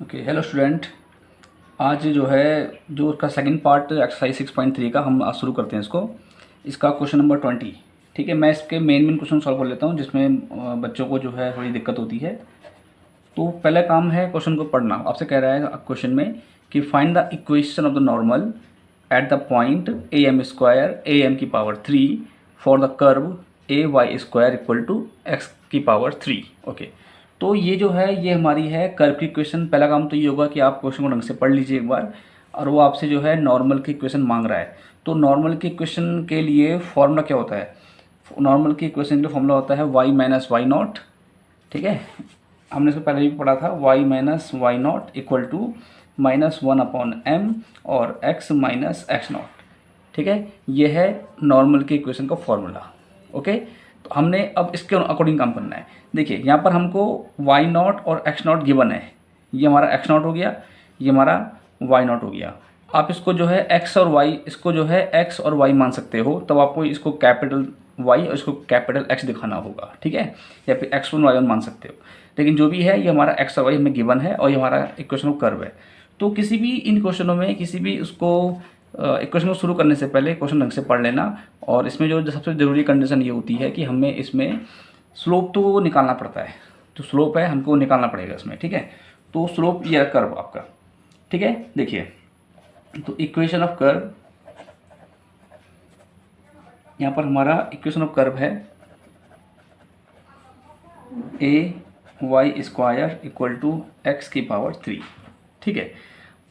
Okay hello student. आज जो है जो उसका सेकंड पार्ट एक्सरसाइज 6.3 का हम आज शुरू करते हैं इसका क्वेश्चन नंबर 20। ठीक है, मैं इसके मेन क्वेश्चन सॉल्व कर लेता हूँ जिसमें बच्चों को जो है थोड़ी दिक्कत होती है। तो पहला काम है क्वेश्चन को पढ़ना। आपसे कह रहा है क्वेश्चन में कि find the equation of the normal at the point A M square A M की power 3 for the curve A Y square equal to X की पावर 3। ओके, तो ये जो है ये हमारी है कर्व की इक्वेशन। पहला काम तो ये होगा कि आप क्वेश्चन को ढंग से पढ़ लीजिए एक बार, और वो आपसे जो है नॉर्मल की इक्वेशन मांग रहा है। तो नॉर्मल की इक्वेशन के लिए फॉर्मूला क्या होता है? नॉर्मल की इक्वेशन के लिए फॉर्मूला होता है वाई माइनस वाई नॉट। ठीक है, हमने इसको पहले भी पढ़ा था, y minus y not equal to -1/m और x माइनस एक्स नॉट। ठीक है, ये है नॉर्मल की इक्वेशन का फॉर्मूला। ओके, तो हमने अब इसके अकॉर्डिंग काम करना है। देखिए यहाँ पर हमको वाई नॉट और एक्स नॉट गिवन है। ये हमारा एक्स नॉट हो गया, ये हमारा वाई नॉट हो गया। आप इसको जो है एक्स और वाई, इसको जो है एक्स और वाई मान सकते हो, तब आपको इसको कैपिटल वाई और इसको कैपिटल एक्स दिखाना होगा। ठीक है, या फिर x1 y1 मान सकते हो। लेकिन जो भी है ये हमारा एक्स और वाई हमें गिवन है और ये हमारा इक्वेशन ऑफ कर्व है। तो किसी भी इन क्वेश्चनों में किसी भी उसको इक्वेशन को शुरू करने से पहले क्वेश्चन ढंग से पढ़ लेना। और इसमें जो सबसे ज़रूरी कंडीशन ये होती है कि हमें इसमें स्लोप तो निकालना पड़ता है। जो स्लोप है हमको निकालना पड़ेगा इसमें। ठीक है, तो स्लोप ये कर्व आपका। ठीक है, देखिए तो इक्वेशन ऑफ कर्व, यहाँ पर हमारा इक्वेशन ऑफ कर्व है A Y square equal to X की पावर 3। ठीक है,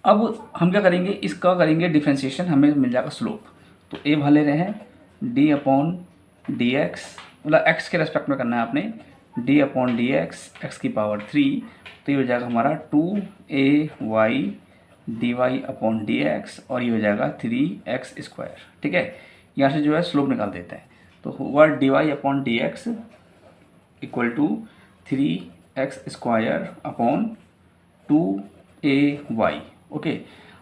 अब हम क्या करेंगे, इसका करेंगे डिफ्रेंशिएशन, हमें मिल जाएगा स्लोप। तो ए भले ले रहे हैं डी अपॉन डी एक्स, मतलब एक्स के रेस्पेक्ट में करना है आपने, डी अपॉन डी एक्स की पावर 3। तो ये हो जाएगा हमारा 2ay d y upon d x, और ये हो जाएगा 3x स्क्वायर। ठीक है, यहाँ से जो है स्लोप निकाल देते हैं। तो हुआ d y upon d x equal to 3x square upon 2ay। Okay,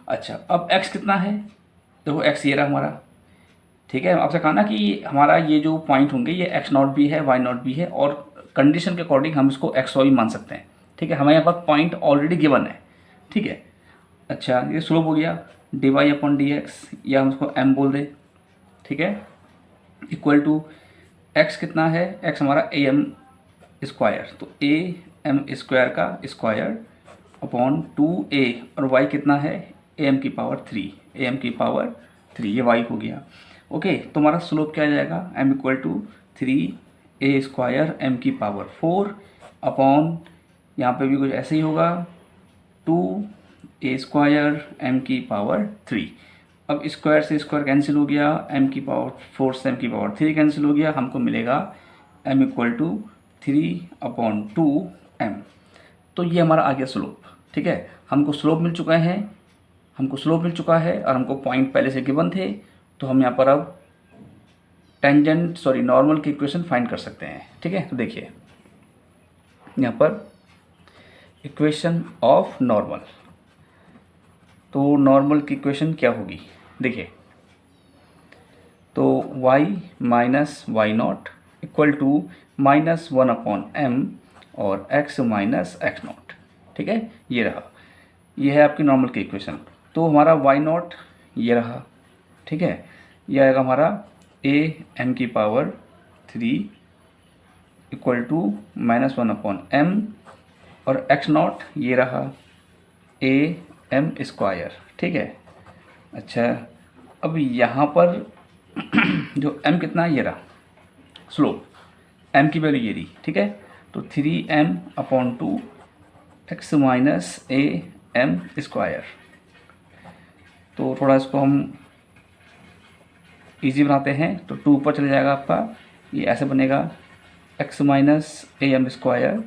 अच्छा अब x कितना है? देखो x ये रहा हमारा। ठीक है, आपसे कहा ना कि हमारा ये जो पॉइंट होंगे ये x नॉट भी है, y नॉट भी है, और कंडीशन के अकॉर्डिंग हम इसको x वाई मान सकते हैं। ठीक है, हमें यहाँ पर पॉइंट ऑलरेडी गिवन है। ठीक है, अच्छा ये स्लोप हो गया d y upon d x, या हम उसको m बोल दें। ठीक है, इक्वल टू x कितना है? x हमारा ए एम स्क्वायर, तो ए एम स्क्वायर का स्क्वायर अपॉन 2a, और y कितना है? ए एम की पावर 3, ए एम की पावर 3, ये y हो गया। ओके, तो हमारा स्लोप क्या आ जाएगा? m equal to 3a square m की पावर 4 अपॉन, यहाँ पे भी कुछ ऐसे ही होगा, 2a स्क्वायर एम की पावर 3। अब स्क्वायर से स्क्वायर कैंसिल हो गया, m की पावर 4 से m की पावर 3 कैंसिल हो गया, हमको मिलेगा m इक्वल टू 3/2m। तो ये हमारा आ गया स्लोप। ठीक है, हमको स्लोप मिल चुका है, और हमको पॉइंट पहले से गिवन थे। तो हम यहाँ पर अब नॉर्मल की इक्वेशन फाइंड कर सकते हैं। ठीक है, तो देखिए यहाँ पर इक्वेशन ऑफ नॉर्मल, तो नॉर्मल की इक्वेशन क्या होगी? देखिए, तो y minus y not equal to -1/m और x माइनस एक्स नॉट। ठीक है, ये रहा, ये है आपकी नॉर्मल की इक्वेशन। तो हमारा y नॉट ये रहा। ठीक है, यह आएगा हमारा a m की पावर 3 इक्वल टू -1/m, और x नॉट ये रहा a m स्क्वायर। ठीक है, अच्छा अब यहाँ पर जो m कितना है ये रहा स्लोप, m की वैल्यू ये रही। ठीक है, तो 3m/2 x minus a m square. तो थोड़ा इसको हम इजी बनाते हैं, तो 2 ऊपर चले जाएगा आपका, ये ऐसे बनेगा x minus a m square.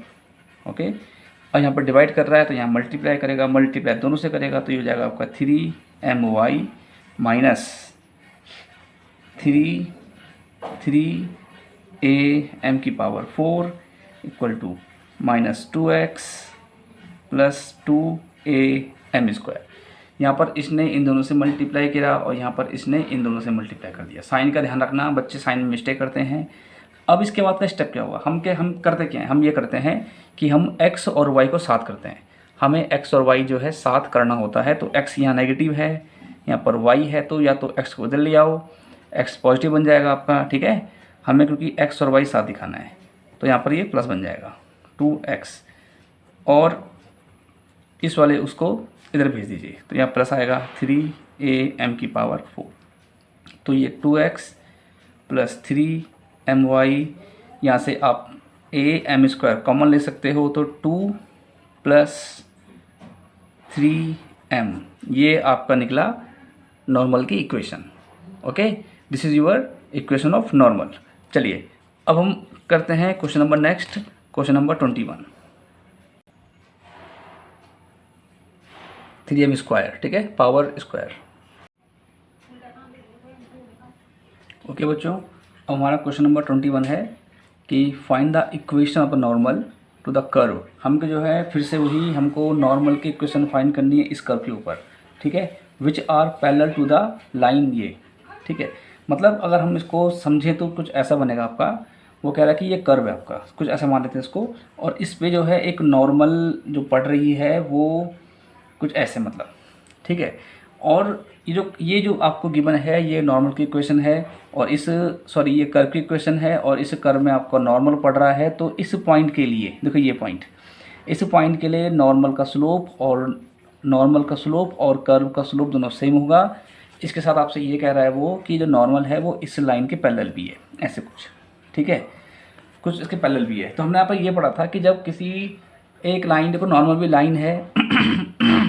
Okay, और यहाँ पर डिवाइड कर रहा है तो यहाँ मल्टीप्लाई करेगा, मल्टीप्लाई दोनों से करेगा, तो ये हो जाएगा आपका 3my माइनस 3am की power 4 equal to -2x plus 2am square. यहाँ पर इसने इन दोनों से मल्टीप्लाई किया और यहाँ पर इसने इन दोनों से मल्टीप्लाई कर दिया। साइन का ध्यान रखना, बच्चे साइन में मिस्टेक करते हैं। अब इसके बाद का स्टेप क्या हुआ? हम करते क्या हैं? हम ये करते हैं कि हम x और y को साथ करते हैं। हमें x और y जो है साथ करना होता है। तो x यहाँ नेगेटिव है, यहाँ पर y है, तो या तो x को इधर ले आओ, x पॉजिटिव बन जाएगा आपका, ठीक है। हमें क्योंकि x और y साथ दिखाना है तो यहाँ पर ये प्लस बन जाएगा 2x, और इस वाले उसको इधर भेज दीजिए तो यहाँ प्लस आएगा 3am⁴। तो ये 2x प्लस 3my, यहाँ से आप am² कॉमन ले सकते हो, तो 2 प्लस 3m, ये आपका निकला नॉर्मल की equation. Okay, this is your equation of normal. चलिए अब हम करते हैं question number next, question number 21। 3m², ठीक है, पावर स्क्वायर। ओके बच्चों, अब हमारा क्वेश्चन नंबर 21 है कि find the equation of normal to the curve. हमको जो है फिर से वही हमको नॉर्मल की इक्वेशन फाइंड करनी है इस कर्व के ऊपर, ठीक है, which are parallel to the line, ये ठीक है। मतलब अगर हम इसको समझें तो कुछ ऐसा बनेगा आपका, वो कह रहा है कि ये कर्व है आपका, कुछ ऐसा मान लेते हैं इसको, और इस पे जो है एक नॉर्मल जो पड़ रही है वो कुछ ऐसे, मतलब ठीक है। और ये जो आपको गिवन है ये नॉर्मल की इक्वेशन है, और ये कर्व की इक्वेशन है, और इस कर्व में आपका नॉर्मल पड़ रहा है। तो इस पॉइंट के लिए देखो, ये पॉइंट, इस पॉइंट के लिए नॉर्मल का स्लोप और कर्व का स्लोप दोनों सेम होगा। इसके साथ आपसे ये कह रहा है वो कि जो नॉर्मल है वो इस लाइन के पैरेलल भी है, ऐसे कुछ, ठीक है, कुछ इसके पैरेलल भी है। तो हमने यहाँ पर ये पढ़ा था कि जब किसी एक लाइन, देखो नॉर्मल भी लाइन है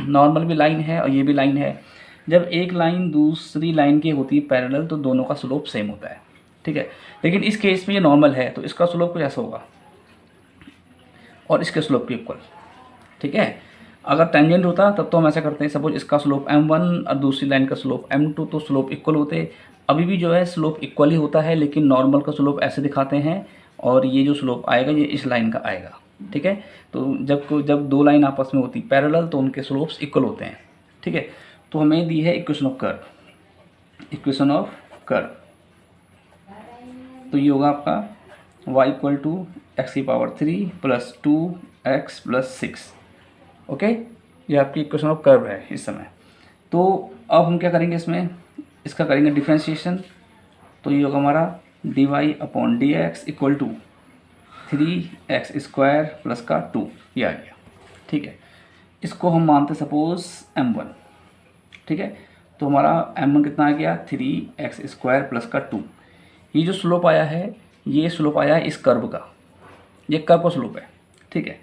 नॉर्मल भी लाइन है और ये भी लाइन है, जब एक लाइन दूसरी लाइन की होती है पैरेलल तो दोनों का स्लोप सेम होता है, ठीक है। लेकिन इस केस में ये नॉर्मल है तो इसका स्लोप कुछ ऐसा होगा और इसके स्लोप के इक्वल, ठीक है। अगर टेंजेंट होता तब तो हम ऐसा करते हैं, सपोज इसका स्लोप m1 और दूसरी लाइन का स्लोप m2, तो स्लोप इक्वल होते। अभी भी जो है स्लोप इक्वल ही होता है, लेकिन नॉर्मल का स्लोप ऐसे दिखाते हैं और ये जो स्लोप आएगा ये इस लाइन का आएगा, ठीक है। तो जब दो लाइन आपस में होती पैरेलल तो उनके स्लोप्स इक्वल होते हैं, ठीक है। तो हमें दी है इक्वेशन ऑफ कर्व, तो ये होगा आपका y = x³ + 2x + 6। ओके, ये आपकी इक्वेशन ऑफ कर्व है इस समय। तो अब हम क्या करेंगे, इसका करेंगे डिफरेंशिएशन। तो ये होगा हमारा dy/dx = 3x² + 2, ये आ गया, ठीक है। इसको हम मानते सपोज m1, ठीक है। तो हमारा m1 कितना आ गया, 3x² + 2। ये जो स्लोप आया है ये स्लोप आया है इस कर्व का, ये कर्व का स्लोप है, ठीक है।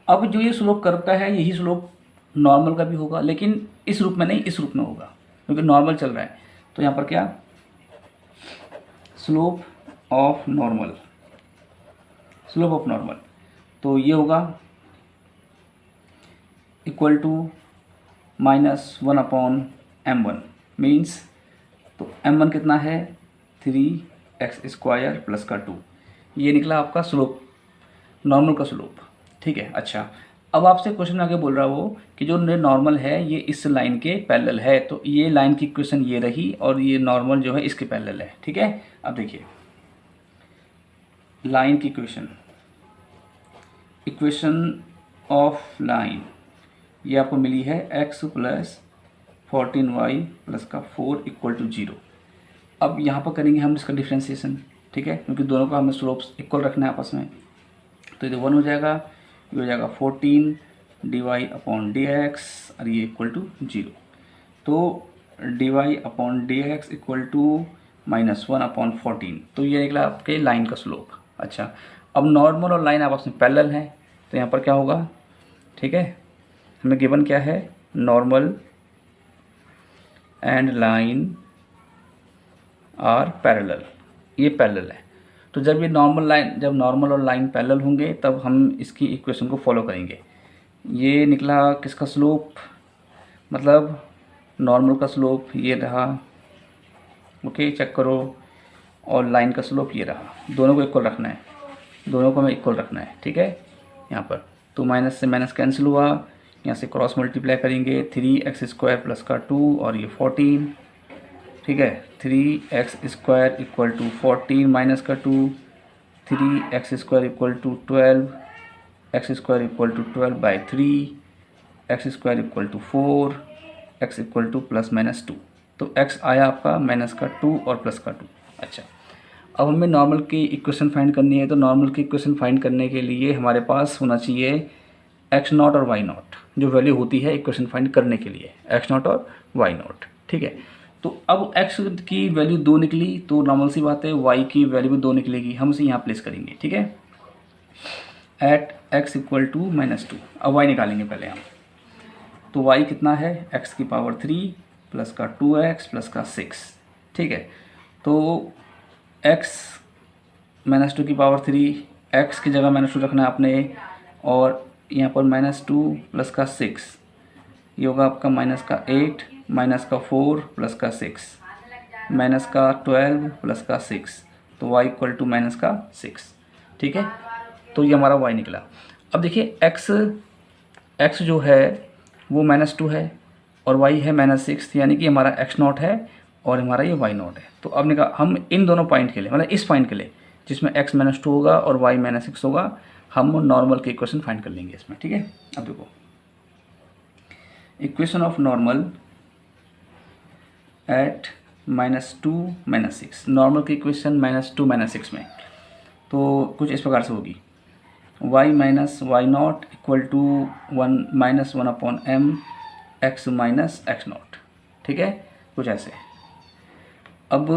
अब जो ये स्लोप कर्व का है यही स्लोप नॉर्मल का भी होगा, लेकिन इस रूप में नहीं, इस रूप में होगा क्योंकि नॉर्मल चल रहा है। तो यहाँ पर क्या, स्लोप ऑफ नॉर्मल, तो ये होगा इक्वल टू -1/m1 मीन्स, तो m1 कितना है, 3x² + 2, ये निकला आपका स्लोप, नॉर्मल का स्लोप, ठीक है। अच्छा, अब आपसे क्वेश्चन आगे बोल रहा है वो कि जो नॉर्मल है ये इस लाइन के पैरेलल है, तो ये लाइन की इक्वेशन ये रही और ये नॉर्मल जो है इसके पैरेलल है, ठीक है। अब देखिए लाइन की इक्वेशन ऑफ लाइन, ये आपको मिली है x + 14y + 4 = 0। अब यहाँ पर करेंगे हम इसका डिफ्रेंसिएशन, ठीक है, क्योंकि दोनों का हमें स्लोप्स इक्वल रखना है आपस में। तो ये 1 हो जाएगा, ये हो जाएगा 14 dy/dx और ये = 0। तो dy/dx = -1/14, तो ये निकला आपके लाइन का स्लोप। अच्छा, अब नॉर्मल और लाइन आपस में पैरेलल हैं तो यहाँ पर क्या होगा, ठीक है, हमें गिवन क्या है, normal and line are parallel, ये पैरेलल है। तो जब नॉर्मल और लाइन पैरेलल होंगे तब हम इसकी इक्वेशन को फॉलो करेंगे। ये निकला किसका स्लोप, मतलब नॉर्मल का स्लोप ये रहा, ओके चेक करो, और लाइन का स्लोप ये रहा, दोनों को इक्वल रखना है, दोनों को हमें इक्वल रखना है, ठीक है। यहाँ पर तो माइनस से माइनस कैंसिल हुआ, यहाँ से क्रॉस मल्टीप्लाई करेंगे, 3x² + 2 और ये 14, ठीक है। 3x² = 14 - 2, 3x² = 12, x² = 12/3, x square equal to 4, x equal to plus minus 2। तो एक्स आया आपका माइनस का 2 और प्लस का 2। अच्छा, अब हमें नॉर्मल की इक्वेशन फाइंड करनी है। तो नॉर्मल की इक्वेशन फाइंड करने के लिए हमारे पास होना चाहिए एक्स नॉट और वाई नॉट, जो वैल्यू होती है इक्वेशन फाइंड करने के लिए, एक्स नॉट और वाई नॉट। ठीक है, तो अब एक्स की वैल्यू 2 निकली, तो नॉर्मल सी बात है वाई की वैल्यू भी 2 निकलेगी, हम उसे यहाँ प्लेस करेंगे। ठीक है, एट एक्स इक्वल टू -2। अब वाई निकालेंगे पहले हम। तो वाई कितना है, एक्स की पावर 3 प्लस का 2x प्लस का 6। ठीक है, तो x -2 की पावर 3, x की जगह -2 रखना है आपने, और यहाँ पर -2 प्लस का 6, ये होगा आपका माइनस का 8 माइनस का 4 प्लस का 6 माइनस का 12 प्लस का 6। तो y इक्वल टू माइनस का 6। ठीक है, तो ये हमारा y निकला। अब देखिए x जो है वो -2 है और y है -6, यानी कि हमारा x नॉट है और हमारा ये y नॉट है। तो अब निकाल हम इन दोनों पॉइंट के लिए, मतलब इस पॉइंट के लिए जिसमें x -2 होगा और y -6 होगा, हम नॉर्मल की इक्वेशन फाइंड कर लेंगे इसमें। ठीक है, अब देखो equation of normal at -2 -6, normal की इक्वेशन -2 -6 में तो कुछ इस प्रकार से होगी, y minus y not equal to 1 upon m x minus x not. ठीक है, कुछ ऐसे। अब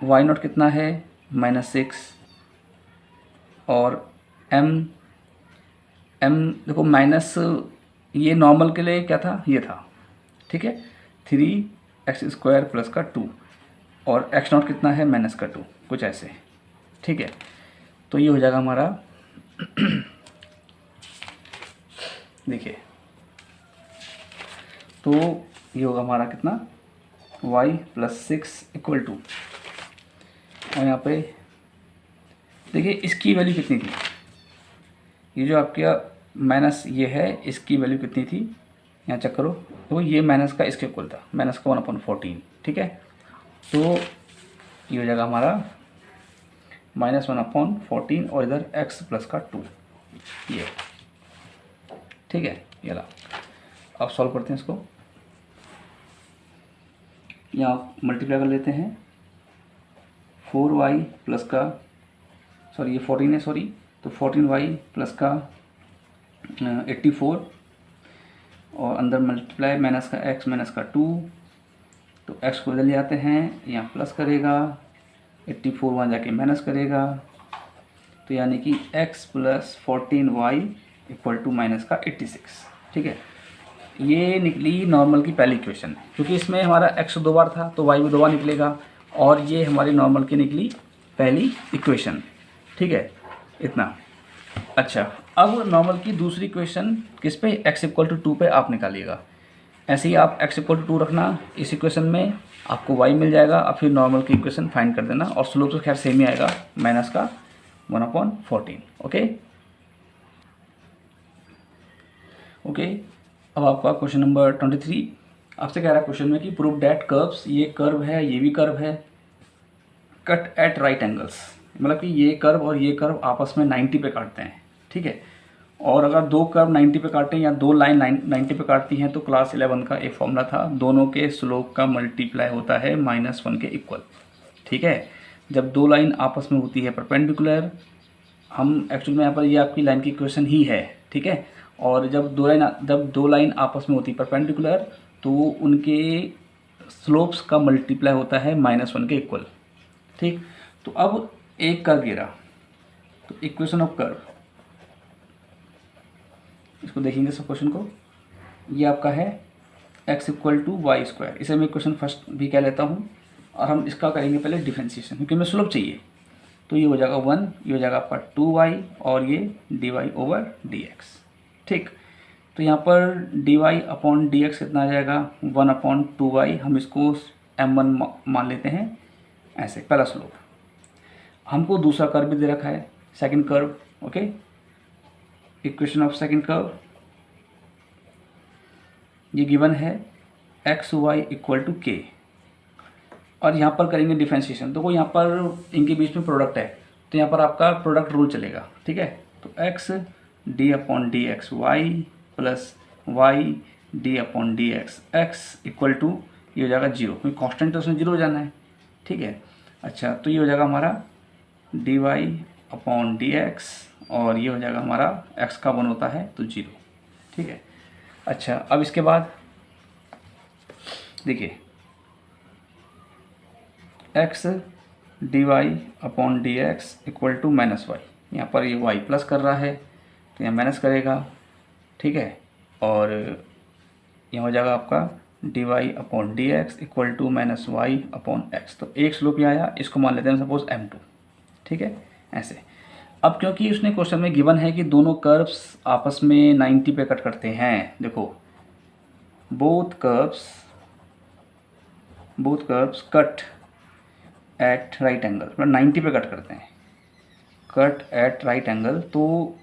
y नॉट कितना है, -6, और m देखो माइनस, ये नॉर्मल के लिए क्या था, ये था। ठीक है, 3x² प्लस का 2, और एक्स नॉट कितना है, -2, कुछ ऐसे। ठीक है, तो ये हो जाएगा हमारा देखिए, तो ये होगा हमारा कितना, y + 6 इक्वल टू, और यहाँ पे देखिए इसकी वैल्यू कितनी थी, ये जो आपका माइनस ये है, इसकी वैल्यू कितनी थी, यहाँ चेक करो। तो ये माइनस का इसके इक्वल था, माइनस का 1/14। ठीक है, तो ये हो जाएगा हमारा -1/14, और इधर x प्लस का 2 ये। ठीक है, ये ला, अब सॉल्व करते हैं इसको। यहाँ मल्टीप्लाई कर लेते हैं, 4y प्लस का, सॉरी ये 14 है, सॉरी, तो 14y प्लस का 84, और अंदर मल्टीप्लाई माइनस का x माइनस का 2, तो x को इधर ले आते हैं, यहाँ प्लस करेगा, 84 वहाँ जाके माइनस करेगा, तो यानी कि x plus 14y equal to minus का 86। ठीक है, ये निकली नॉर्मल की पहली इक्वेशन, क्योंकि इसमें हमारा x 2 बार था तो y भी 2 बार निकलेगा, और ये हमारी नॉर्मल की निकली पहली इक्वेशन। ठीक है, इतना। अच्छा, अब नॉर्मल की दूसरी इक्वेशन किस पे, x इक्वल टू 2 पे आप निकालिएगा। ऐसे ही आप x इक्वल टू 2 रखना, इस इक्वेशन में आपको y मिल जाएगा, और फिर नॉर्मल की इक्वेशन फाइंड कर देना, और स्लोप तो खैर सेम ही आएगा, माइनस का 1/14। ओके, अब आपका क्वेश्चन नंबर 23 आपसे कह रहा है क्वेश्चन में कि प्रूव डैट कर्व्स, ये कर्व है, ये भी कर्व है, कट एट राइट एंगल्स, मतलब कि ये कर्व और ये कर्व आपस में 90 पे काटते हैं। ठीक है, और अगर दो कर्व 90 पे काटें या दो लाइन 90 पे काटती हैं, तो क्लास 11 का एक फॉर्मूला था, दोनों के स्लोप का मल्टीप्लाई होता है -1 के इक्वल। ठीक है, जब दो लाइन आपस में होती है परपेंडिकुलर, हम एक्चुअल में यहाँ पर ये आपकी लाइन की इक्वेशन ही है। ठीक है, और जब दो लाइन आपस में होती है परपेंडिकुलर, तो उनके स्लोप्स का मल्टीप्लाई होता है -1 के इक्वल। ठीक, तो अब एक कर्व गिरा, तो इक्वेशन ऑफ कर्व, इसको देखेंगे सब क्वेश्चन को, ये आपका है x equal to y square, इसे मैं इक्वेशन फर्स्ट भी कह लेता हूँ, और हम इसका करेंगे पहले डिफरेंशिएशन, क्योंकि हमें स्लोप चाहिए। तो ये हो जाएगा 1, ये हो जाएगा आपका 2y, और ये dy/dx। ठीक, तो यहाँ पर dy/dx कितना आ जाएगा, 1/2y, हम इसको m1 मान लेते हैं, ऐसे पहला स्लोप। हमको दूसरा कर्व भी दे रखा है, second curve. Okay, equation of second curve ये गिवन है xy इक्वल टू k, और यहाँ पर करेंगे डिफरेंशिएशन। तो यहाँ पर इनके बीच में प्रोडक्ट है, तो यहाँ पर आपका प्रोडक्ट रूल चलेगा। ठीक है, तो x d/dx y plus y d upon d x, x equal to ये हो जाएगा 0, क्योंकि कॉन्स्टेंट तो उसमें 0 हो जाना है, ठीक है। अच्छा, तो ये हो जाएगा हमारा d y upon d x, और ये हो जाएगा हमारा x का 1 होता है तो 0, ठीक है। अच्छा, अब इसके बाद देखिए x d y upon d x equal to minus y, यहाँ पर ये y प्लस कर रहा है तो यहाँ माइनस करेगा, ठीक है। और यहाँ हो जाएगा आपका d y upon d x equal to minus y upon x. तो एक स्लोप ये आया, इसको मान लेते हैं सपोज m2, ठीक है, ऐसे। अब क्योंकि उसने क्वेश्चन में गिवन है कि दोनों कर्व्स आपस में 90 पे कट करते हैं, देखो both curves cut at right angle, मतलब 90 पे कट करते हैं, कट एट राइट एंगल, तो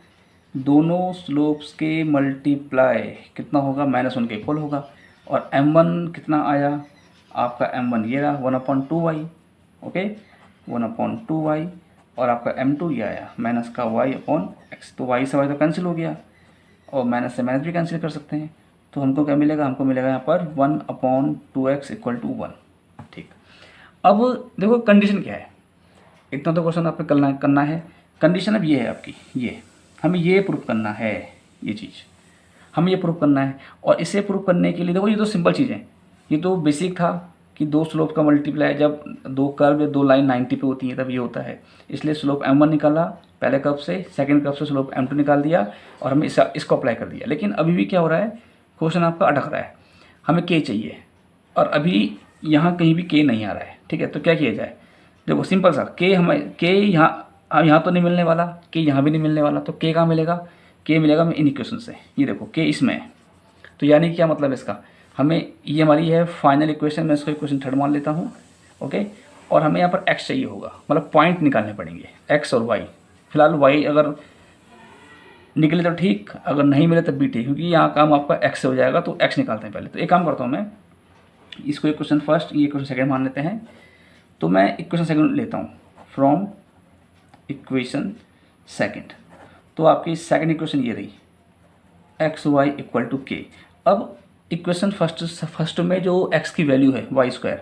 दोनों स्लोप्स के मल्टीप्लाई कितना होगा, -1 के इक्वल होगा। और m1 कितना आया आपका, m1 ये रहा 1/2y, ओके 1/2y, और आपका m2 ये आया माइनस का y अपॉन x। तो y से y तो कैंसिल हो गया, और माइनस से माइनस भी कैंसिल कर सकते हैं, तो हमको क्या मिलेगा, हमको मिलेगा यहाँ पर 1/2x इक्वल टू 1, ठीक। अब देखो कंडीशन क्या है, इतना तो क्वेश्चन आपको करना है। कंडीशन अब ये है आपकी, ये हमें ये प्रूफ करना है, ये चीज़ हमें ये प्रूफ करना है। और इसे प्रूफ करने के लिए देखो ये तो सिंपल चीज़ है, ये तो बेसिक था कि दो स्लोप का मल्टीप्लाई, जब दो कर्व या दो लाइन 90 पे होती है तब ये होता है। इसलिए स्लोप m1 निकाला पहले कर्व से, सेकंड कर्व से स्लोप m2 निकाल दिया, और हमें इसको अप्लाई कर दिया। लेकिन अभी भी क्या हो रहा है, क्वेश्चन आपका अटक रहा है, हमें k चाहिए, और अभी यहाँ कहीं भी k नहीं आ रहा है, ठीक है। तो क्या किया जाए, देखो सिंपल सा, k यहाँ तो नहीं मिलने वाला, k यहाँ भी नहीं मिलने वाला, तो k कहाँ मिलेगा, k मिलेगा इन इक्वेशन से। ये देखो k इसमें है, तो यानी क्या मतलब इसका, हमें ये हमारी है फाइनल इक्वेशन, मैं इसको इक्वेशन 3 मान लेता हूँ, ओके। और हमें यहाँ पर x चाहिए होगा, मतलब पॉइंट निकालने पड़ेंगे x और y। फिलहाल y अगर निकले तो ठीक, अगर नहीं मिले तब भी ठीक, क्योंकि यहाँ काम आपका x से हो जाएगा, तो x निकालते हैं पहले। तो एक काम करता हूँ मैं, इसको इक्वेशन फर्स्ट, ये इक्वेशन सेकेंड मान लेते हैं। तो मैं इक्वेशन सेकेंड लेता हूँ, फ्रॉम इक्वेशन सेकेंड। तो आपकी सेकेंड इक्वेशन ये रही, एक्स वाई इक्वल टू के। अब इक्वेशन फर्स्ट में जो x की वैल्यू है y²,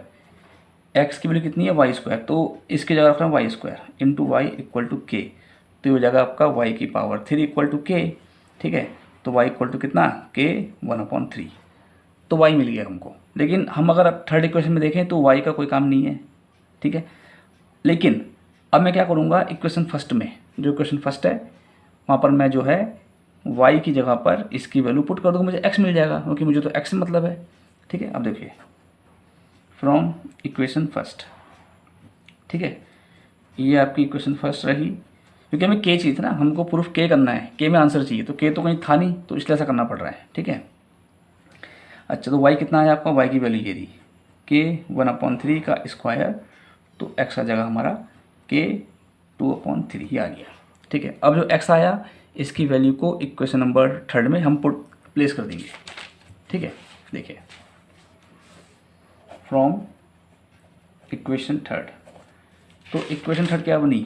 x की वैल्यू कितनी है y², तो इसकी जगह रखना y² into Y equal to के। तो ये हो जाएगा आपका y की पावर 3 इक्वल टू के, ठीक है। तो y इक्वल टू कितना, k 1/3। तो y मिल गया हमको। लेकिन हम अगर अब थर्ड इक्वेशन में देखें तो y का कोई काम नहीं है, ठीक है। लेकिन अब मैं क्या करूँगा, इक्वेशन फर्स्ट में जो इक्वेशन फर्स्ट है वहाँ पर मैं जो है y की जगह पर इसकी वैल्यू पुट कर दूँगा, मुझे x मिल जाएगा, क्योंकि मुझे तो x मतलब है, ठीक है। अब देखिए फ्रॉम इक्वेशन फर्स्ट, ठीक है, ये आपकी इक्वेशन फर्स्ट रही, क्योंकि हमें k चाहिए था ना, हमको प्रूफ k करना है, k में आंसर चाहिए, तो k तो कहीं था नहीं, तो इसलिए ऐसा करना पड़ रहा है, ठीक है। अच्छा, तो y कितना है आपका, y की वैल्यू ये दी k 1/3 का स्क्वायर, तो x का जगह हमारा k 2/3 ही आ गया, ठीक है। अब जो x आया इसकी वैल्यू को इक्वेशन नंबर थर्ड में हम प्लेस कर देंगे, ठीक है। देखिए फ्रॉम इक्वेशन थर्ड, तो इक्वेशन थर्ड क्या बनी,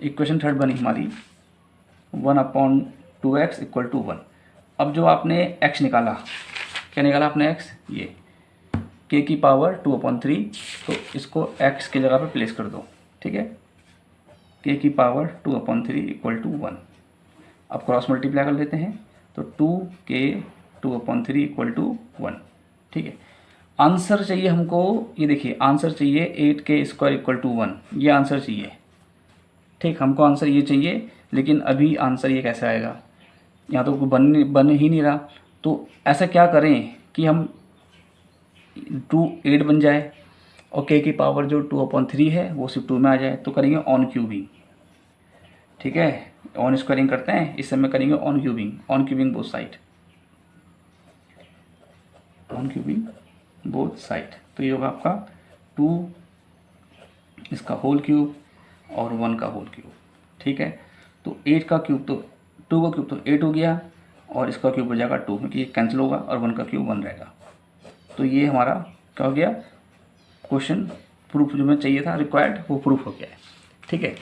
इक्वेशन थर्ड बनी हमारी 1/2x इक्वल टू 1। अब जो आपने x निकाला, क्या निकाला आपने x, ये k की पावर 2/3, तो इसको x की जगह पे प्लेस कर दो, ठीक है। k की पावर 2/3 इक्वल टू 1। अब क्रॉस मल्टीप्लाई कर लेते हैं, तो 2k 2/3 इक्वल टू 1, ठीक है। आंसर चाहिए हमको, ये देखिए आंसर चाहिए 8k² इक्वल टू 1, ये आंसर चाहिए, ठीक, हमको आंसर ये चाहिए। लेकिन अभी आंसर ये कैसे आएगा, यहाँ तो बन ही नहीं रहा। तो ऐसा क्या करें कि हम 8 बन जाए, और k की पावर जो 2/3 है वो सिर्फ 2 में आ जाए, तो करेंगे ऑन क्यूबिंग, ठीक है। ऑन स्क्वायरिंग करते हैं, इस समय करेंगे on cubing both side, on cubing both side. तो ये होगा आपका 2 इसका होल क्यूब और 1 का होल क्यूब, ठीक है। तो 8 का क्यूब तो 2 का क्यूब तो 8 हो गया, और इसका क्यूब हो जाएगा 2, क्योंकि ये कैंसिल होगा, और 1 का क्यूब 1 रहेगा। तो ये हमारा क्या हो गया, क्वेश्चन प्रूफ जो हमें चाहिए था रिक्वायर्ड, वो प्रूफ हो गया है, ठीक है।